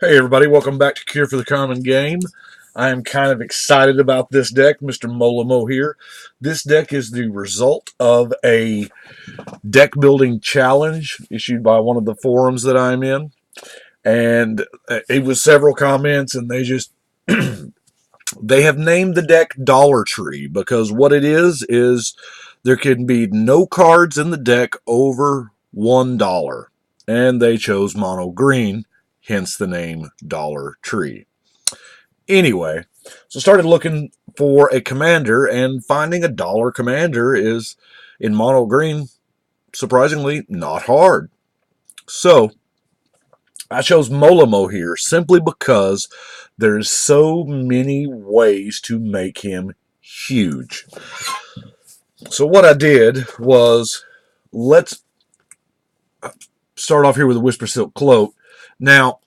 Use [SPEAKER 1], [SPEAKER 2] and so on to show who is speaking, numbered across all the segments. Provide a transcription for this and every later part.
[SPEAKER 1] Hey everybody, welcome back to Cure for the Common Game. I am kind of excited about this deck, Mr. Molimo here. This deck is the result of a deck building challenge issued by one of the forums that I'm in. And it was several comments, and they have named the deck Dollar Tree because what it is there can be no cards in the deck over $1. And they chose mono green, hence the name Dollar Tree. Anyway, so started looking for a commander, and finding a dollar commander is in mono green surprisingly not hard. So I chose Molimo here simply because there's so many ways to make him huge. So what I did was, let's start off here with a Whisper Silk Cloak. Now,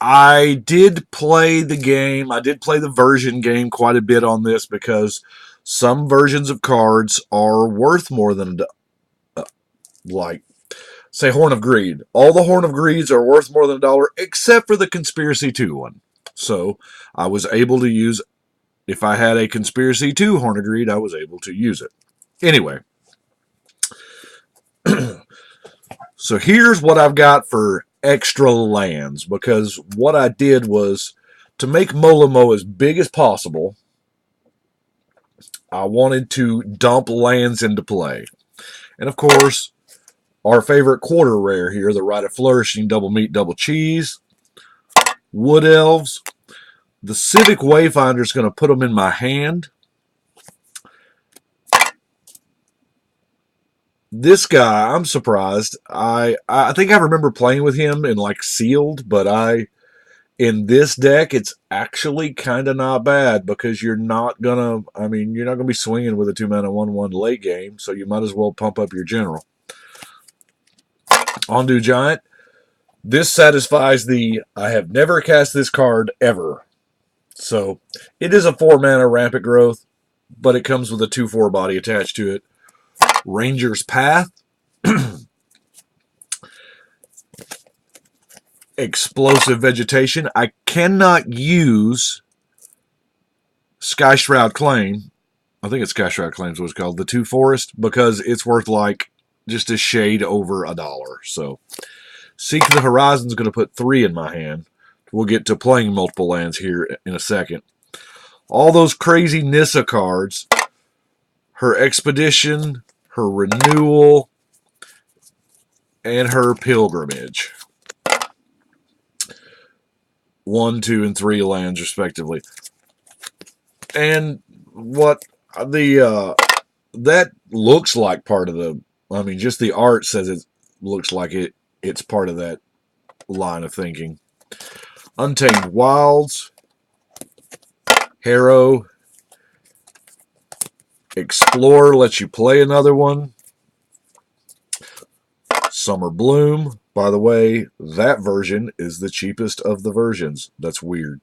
[SPEAKER 1] I did play the game. I did play the version game quite a bit on this because some versions of cards are worth more than, like, say, Horn of Greed. All the Horn of Greeds are worth more than $1 except for the Conspiracy 2 one. So I was able to use, if I had a Conspiracy 2 Horn of Greed, I was able to use it. Anyway, so here's what I've got for extra lands, because what I did was to make Molimo as big as possible, I wanted to dump lands into play. And of course, our favorite quarter rare here, the Rite of Flourishing, double meat, double cheese, Wood Elves. The Civic Wayfinder is going to put them in my hand. This guy, I'm surprised. I think I remember playing with him in like sealed, but in this deck it's actually kind of not bad because you're not gonna be swinging with a 2-mana 1/1 late game, so you might as well pump up your general. Ondu Giant. This satisfies the I have never cast this card ever. So it is a 4-mana rampant growth, but it comes with a 2/4 body attached to it. Ranger's Path. Explosive Vegetation. I cannot use Sky Shroud Claim. I think it's Sky Shroud Claim is what it's called. The 2 Forest, because it's worth like just a shade over $1. So Seek the Horizon is going to put 3 in my hand. We'll get to playing multiple lands here in a second. All those crazy Nissa cards. Her Expedition, her Renewal, and her Pilgrimage. 1, 2, and 3 lands respectively. And what that looks like part of the, just the art says it looks like it's part of that line of thinking. Untamed Wilds, Harrow, Explorer lets you play another one. Summer Bloom. By the way, that version is the cheapest of the versions. That's weird.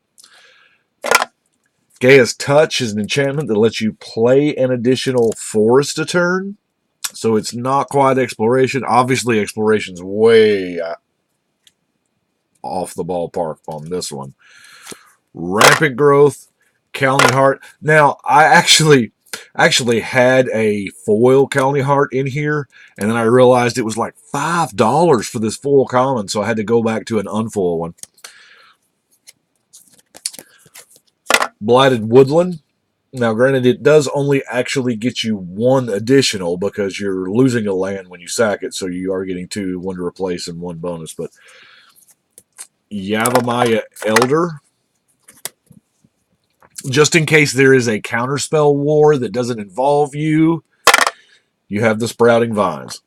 [SPEAKER 1] Gaia's Touch is an enchantment that lets you play an additional forest a turn. So it's not quite exploration. Obviously, exploration's way off the ballpark on this one. Rampant Growth, Calendly Heart. Now, I actually had a foil Calendly Heart in here, and then I realized it was like $5 for this foil common, so I had to go back to an unfoil one. Blighted Woodland. Now, granted, it does only actually get you 1 additional because you're losing a land when you sack it, so you are getting 2, 1 to replace and 1 bonus. But Yavimaya Elder. Just in case there is a counterspell war that doesn't involve you, you have the Sprouting Vines.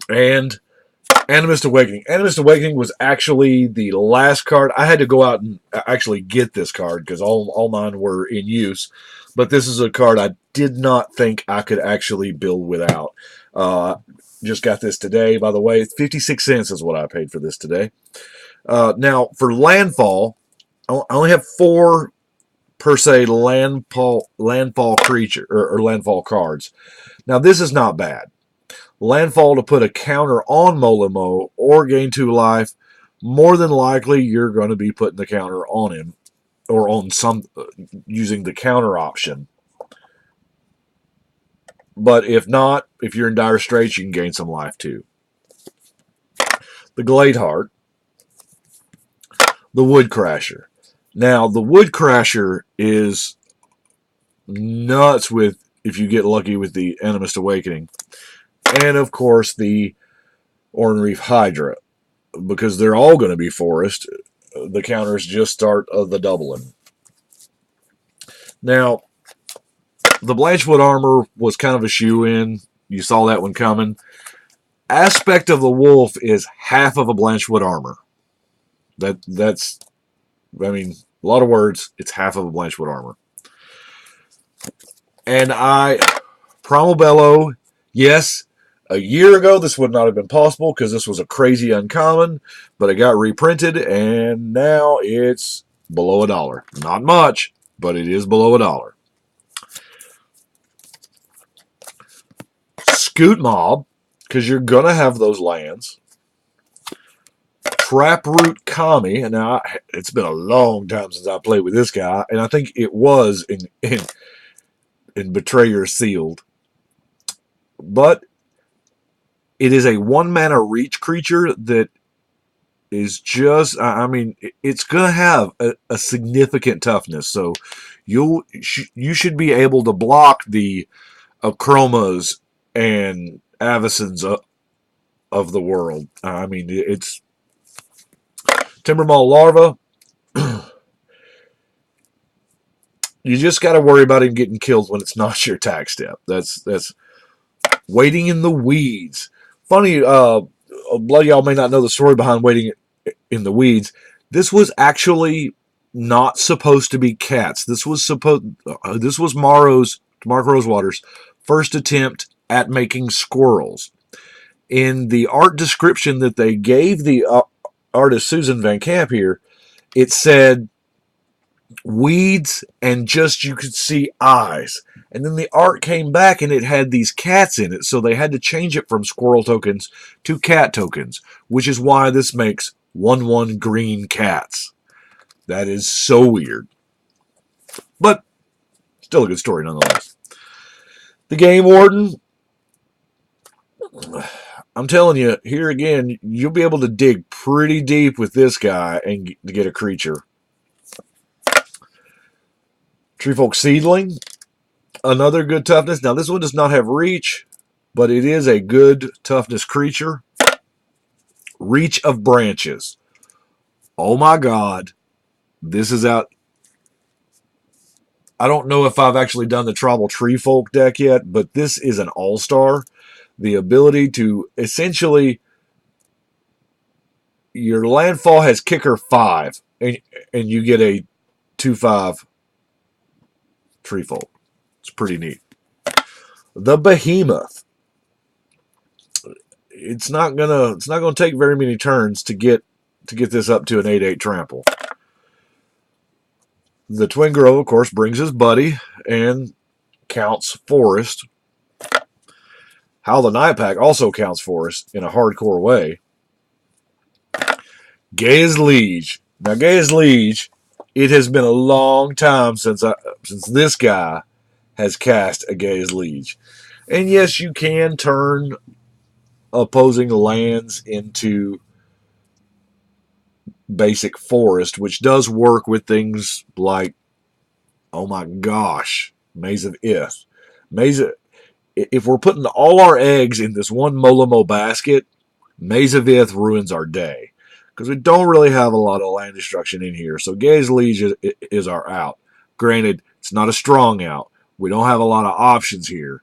[SPEAKER 1] And Animist Awakening. Animist Awakening was actually the last card. I had to go out and actually get this card because all mine were in use. But this is a card I did not think I could actually build without. Just got this today, by the way. 56 cents is what I paid for this today. Now, for landfall, I only have 4 per se landfall creature or landfall cards. Now, this is not bad. landfall to put a counter on Molimo or gain 2 life, more than likely you're going to be putting the counter on him or on some using the counter option. But if not, if you're in dire straits, you can gain some life too. The Gladeheart, the Wood Crasher. Now, the Wood Crasher is nuts with if you get lucky with the Animist Awakening. And, of course, the Ornreef Hydra, because they're all going to be forest. The counters just start the doubling. Now, the Blanchwood armor was kind of a shoe-in. You saw that one coming. Aspect of the Wolf is half of a Blanchwood armor. That's, I mean, a lot of words. It's half of a Blanchwood armor. And Primal Bellow, yes, a year ago this would not have been possible because this was a crazy uncommon, but it got reprinted and now it's below $1. Not much, but it is below $1. Scoot Mob, because you're going to have those lands. Traproot Kami, and now it's been a long time since I played with this guy, and I think it was in Betrayer Sealed. But it is a 1-mana reach creature that is just, I mean, it's going to have a significant toughness. So you should be able to block the Achromas and Avacens of the world. I mean, it's Timbermaw Larva. You just got to worry about him getting killed when it's not your attack step. That's Waiting in the Weeds. Funny, a lot of y'all may not know the story behind Waiting in the Weeds. This was actually not supposed to be cats. This was Mark Rosewater's first attempt at making squirrels. In the art description that they gave the artist Susan Van Camp here, it said weeds and just you could see eyes. And then the art came back and it had these cats in it, so they had to change it from squirrel tokens to cat tokens, which is why this makes 1/1 green cats. That is so weird. But still a good story nonetheless. The Game Warden, I'm telling you, here again, you'll be able to dig pretty deep with this guy and to get a creature. Treefolk Seedling, another good toughness. Now, this one does not have reach, but it is a good toughness creature. Reach of Branches. Oh my God. This is out. I don't know if I've actually done the Tribal Treefolk deck yet, but this is an all-star. The ability to essentially, your landfall has kicker 5, and you get a 2/5 Treefolk. It's pretty neat. The Behemoth. It's not gonna take very many turns to get this up to an 8/8 trample. The Twin Grove, of course, brings his buddy and counts forest. Howl the Night Pack also counts forest in a hardcore way. Gaea's Liege. Now, Gaea's Liege, it has been a long time since this guy has cast a Gaea's Liege. And yes, you can turn opposing lands into basic forest, which does work with things like, oh my gosh, Maze of Ith. If we're putting all our eggs in this one Molimo basket, Maze of Ith ruins our day. Because we don't really have a lot of land destruction in here. So Gaea's Liege is our out. Granted, it's not a strong out. We don't have a lot of options here.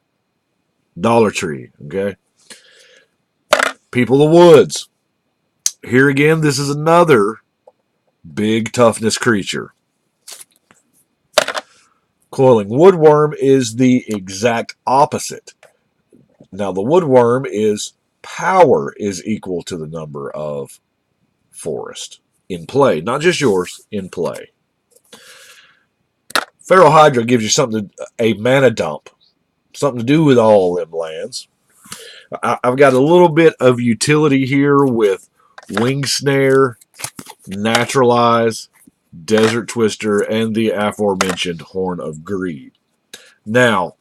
[SPEAKER 1] Dollar Tree, okay? People of the Woods. Here again, this is another big toughness creature. Coiling Woodworm is the exact opposite. Now, the Woodworm is power is equal to the number of forest in play. Not just yours, in play. Feral Hydra gives you a mana dump. Something to do with all them lands. I've got a little bit of utility here with Wing Snare, Naturalize, Desert Twister, and the aforementioned Horn of Greed. Now,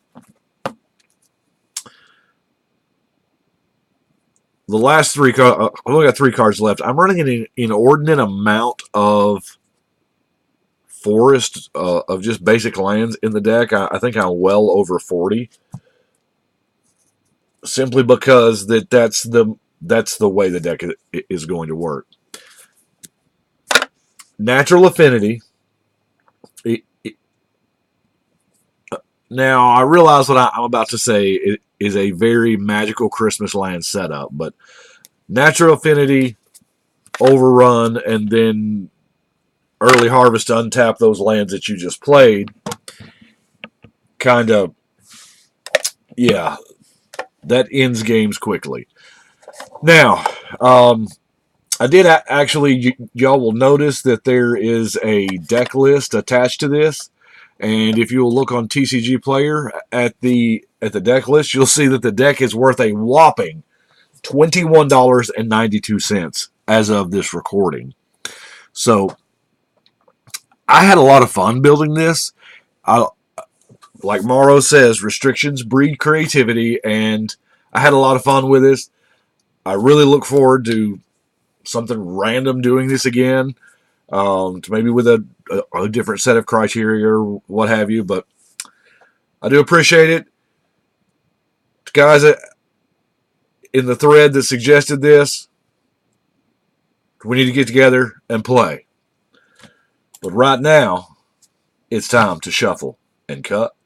[SPEAKER 1] the last three cards, I've only got 3 cards left. I'm running an inordinate amount of forest, of just basic lands in the deck. I think I'm well over 40. Simply because that's the way the deck is going to work. Natural Affinity. Now, I realize what I'm about to say is a very magical Christmas land setup, but Natural Affinity, Overrun, and then Early Harvest to untap those lands that you just played, kind of, yeah, that ends games quickly. Now, I did actually, y'all will notice that there is a deck list attached to this. And if you will look on TCG Player at the deck list, you'll see that the deck is worth a whopping $21.92 as of this recording. So I had a lot of fun building this. Like Morrow says, restrictions breed creativity, and I had a lot of fun with this. I really look forward to something random doing this again, to maybe with a different set of criteria or what have you. But I do appreciate it. Guys in the thread that suggested this, we need to get together and play. But right now, it's time to shuffle and cut.